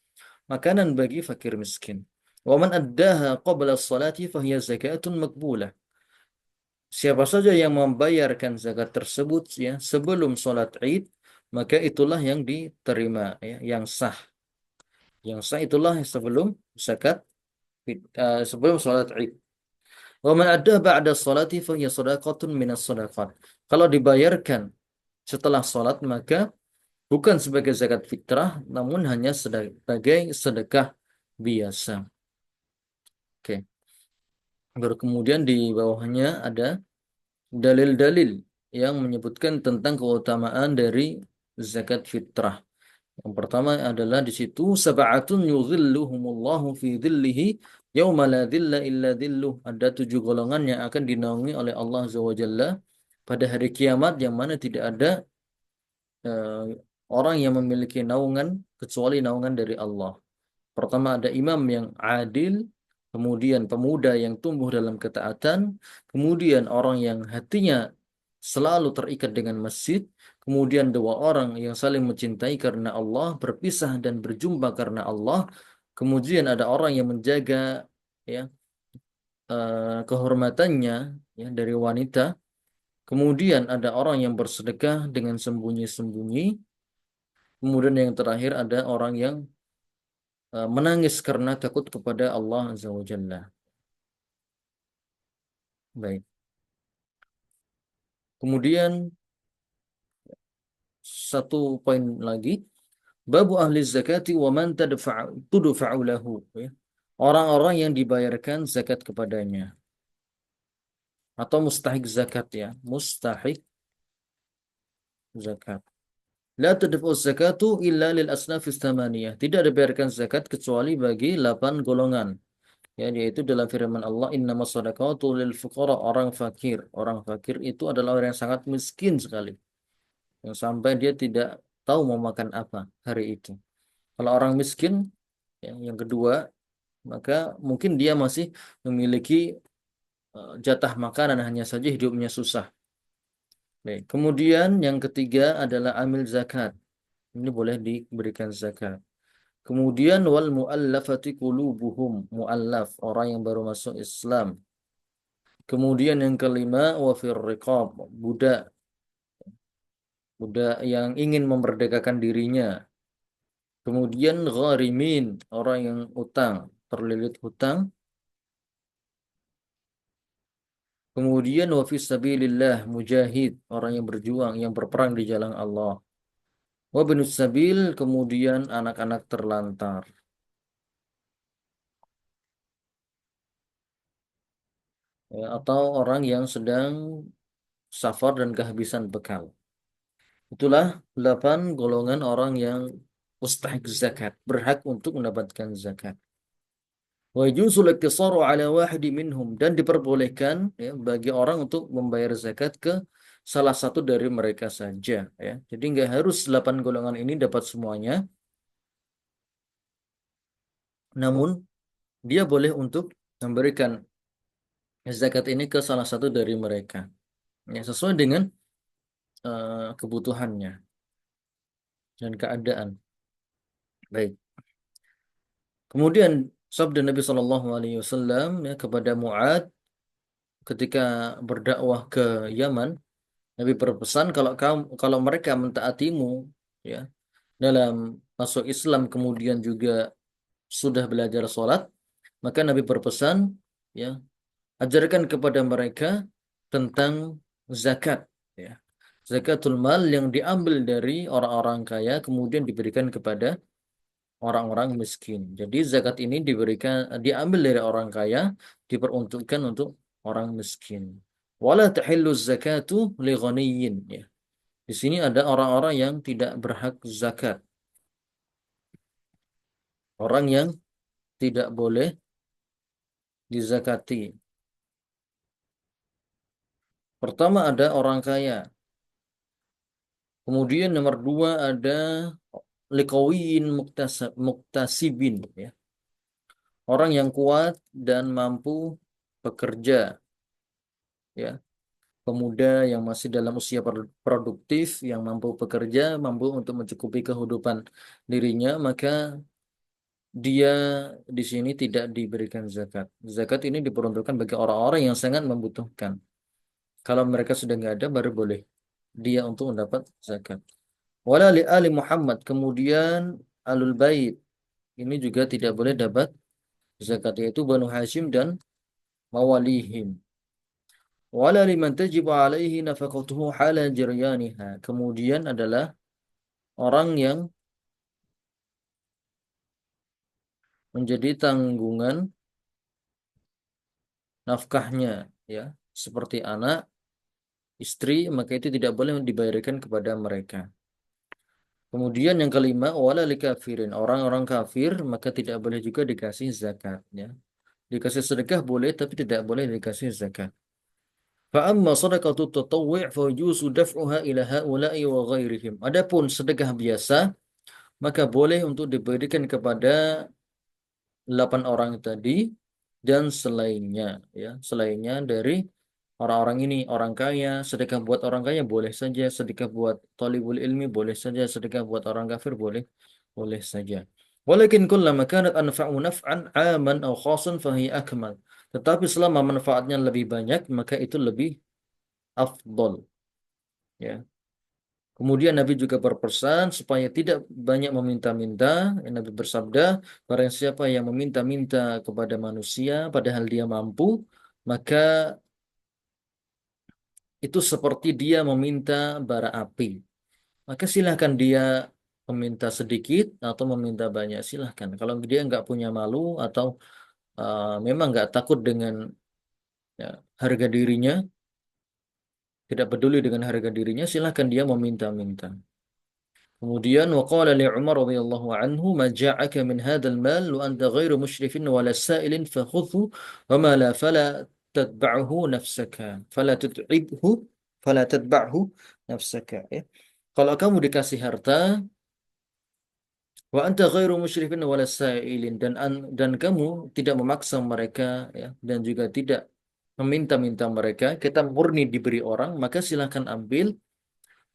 makanan bagi fakir miskin. Wa man addaha qabla sholati fahiya zakatun maqbulah. Siapa saja yang membayarkan zakat tersebut ya sebelum sholat Id, maka itulah yang diterima ya, yang sah. Yang sah itulah sebelum zakat sebelum sholat Id. Wa man addaha ba'da sholati fahiya shadaqatun minas shadaqat. Kalau dibayarkan setelah sholat maka bukan sebagai zakat fitrah, namun hanya sebagai sedekah biasa. Oke. Baru kemudian di bawahnya ada dalil-dalil yang menyebutkan tentang keutamaan dari zakat fitrah. Yang pertama adalah di situ sab'atun yudhilluhumullahu fi dhillihi yauma la dhilla illa dhilluh. Ada 7 golongan yang akan dinaungi oleh Allah Azza wa Jalla pada hari kiamat, yang mana tidak ada eh, orang yang memiliki naungan kecuali naungan dari Allah. Pertama ada imam yang adil, kemudian pemuda yang tumbuh dalam ketaatan, kemudian orang yang hatinya selalu terikat dengan masjid, kemudian dua orang yang saling mencintai karena Allah, berpisah dan berjumpa karena Allah, kemudian ada orang yang menjaga ya kehormatannya ya dari wanita, kemudian ada orang yang bersedekah dengan sembunyi-sembunyi, kemudian yang terakhir ada orang yang menangis karena takut kepada Allah Azza wa Jalla. Baik. Kemudian satu poin lagi, babu ahli zakati wa man tudfa'u lahu, ya. Orang-orang yang dibayarkan zakat kepadanya atau mustahik zakat ya, mustahik zakat. La tudfa'u zakatu illa lil asnafis thamaniyah. Tidak dibayarkan zakat kecuali bagi 8 golongan. Ya, yaitu dalam firman Allah, innamas shadaqatu lil fuqara, orang fakir. Orang fakir itu adalah orang yang sangat miskin sekali, yang sampai dia tidak tahu mau makan apa hari itu. Kalau orang miskin, ya, yang kedua, maka mungkin dia masih memiliki jatah makanan, hanya saja hidupnya susah. Baik. Kemudian yang ketiga adalah amil zakat. Ini boleh diberikan zakat. Kemudian wal muallafati qulubuhum, muallaf, orang yang baru masuk Islam. Kemudian yang kelima wa fir riqab, budak. udah yang ingin memerdekakan dirinya. Kemudian gharimin, orang yang utang, terlilit hutang. Kemudian wa fis sabilillah, mujahid, orang yang berjuang, yang berperang di jalan Allah. Wa binus sabil, kemudian anak-anak terlantar. Ya, atau orang yang sedang safar dan kehabisan bekal. Itulah 8 golongan orang yang mustahik zakat, berhak untuk mendapatkan zakat. Wa yajuzu al-iqtisaru ala wahidi minhum, dan diperbolehkan ya, bagi orang untuk membayar zakat ke salah satu dari mereka saja ya. Jadi nggak harus 8 golongan ini dapat semuanya, namun dia boleh untuk memberikan zakat ini ke salah satu dari mereka ya, sesuai dengan kebutuhannya dan keadaan. Baik. Kemudian sabda Nabi Shallallahu Alaihi Wasallam ya, kepada Mu'ad ketika berdakwah ke Yaman, Nabi berpesan kalau mereka mentaatimu ya dalam masuk Islam kemudian juga sudah belajar sholat, maka Nabi berpesan ya, ajarkan kepada mereka tentang zakat ya. Zakatul mal yang diambil dari orang-orang kaya kemudian diberikan kepada orang-orang miskin. Jadi zakat ini diambil dari orang kaya, diperuntukkan untuk orang miskin. Wala tahillu zakatu li ghaniyyin ya. Di sini ada orang-orang yang tidak berhak zakat. Orang yang tidak boleh dizakati. Pertama ada orang kaya. Kemudian nomor 2 ada liqawiyin muktasibin ya. Orang yang kuat dan mampu bekerja ya. Pemuda yang masih dalam usia produktif, yang mampu bekerja, mampu untuk mencukupi kehidupan dirinya, maka dia di sini tidak diberikan zakat. Zakat ini diperuntukkan bagi orang-orang yang sangat membutuhkan. Kalau mereka sudah nggak ada, baru boleh dia untuk mendapat zakat. Wala li ali Muhammad, kemudian alul bait ini juga tidak boleh dapat zakat, yaitu Banu Hashim dan mawalihim. Wala liman tajibu alaihi nafaqatuhu hala jiryaniha. Kemudian adalah orang yang menjadi tanggungan nafkahnya ya, seperti anak, istri, maka itu tidak boleh dibayarkan kepada mereka. Kemudian yang kelima, wala likafirin, orang-orang kafir maka tidak boleh juga dikasih zakat ya. Dikasih sedekah boleh tapi tidak boleh dikasih zakat. Fa amma shadaqatu tatawwu' fa yujuzu daf'uha ila haula'i wa ghairihim. Adapun sedekah biasa maka boleh untuk diberikan kepada 8 orang tadi dan selainnya ya, selainnya dari orang-orang ini, orang kaya, sedekah buat orang kaya boleh saja, sedekah buat thalibul ilmi boleh saja, sedekah buat orang kafir boleh boleh saja. Walakin kullama kanat anfa'u naf'an 'aman aw khasan fahiya akmal. Tetapi selama manfaatnya lebih banyak maka itu lebih afdol ya. Kemudian Nabi juga berpesan supaya tidak banyak meminta-minta. Nabi bersabda, barang siapa yang meminta-minta kepada manusia padahal dia mampu, maka itu seperti dia meminta bara api. Maka silahkan dia meminta sedikit atau meminta banyak, silahkan. Kalau dia nggak punya malu atau memang nggak takut dengan ya, harga dirinya, tidak peduli dengan harga dirinya, silahkan dia meminta-minta. Kemudian waqala li Umar radhiyallahu anhu ma ja'aka min hadzal mal wa anta ghairu musyrifin wala sa'ilin fakhudhu wa ma la fala tatba'hu nafsaka fala tatba'hu nafsaka ya. Kalau kamu dikasih harta wa anta ghairu musyrifin wala sa'ilin, dan kamu tidak memaksa mereka ya, dan juga tidak meminta-minta mereka, kita murni diberi orang, maka silahkan ambil.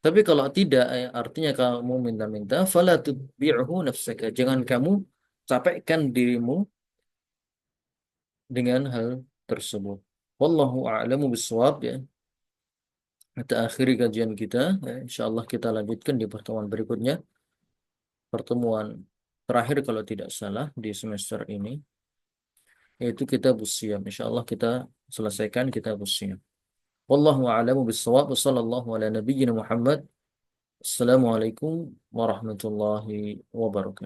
Tapi kalau tidak, artinya kamu minta-minta, fala tutbi'hu nafsaka. Jangan kamu capekkan dirimu dengan hal tersebut. Wallahu a'lamu bishawab ya. Kita akhiri kajian kita. Insya Allah kita lanjutkan di pertemuan berikutnya. Pertemuan terakhir kalau tidak salah di semester ini, yaitu kitabus Shiyam. Insya Allah kita selesaikan kitabus Shiyam. Wallahu a'lamu bissawab. Wassallallahu ala nabiyyina Muhammad. Assalamualaikum warahmatullahi wabarakatuh.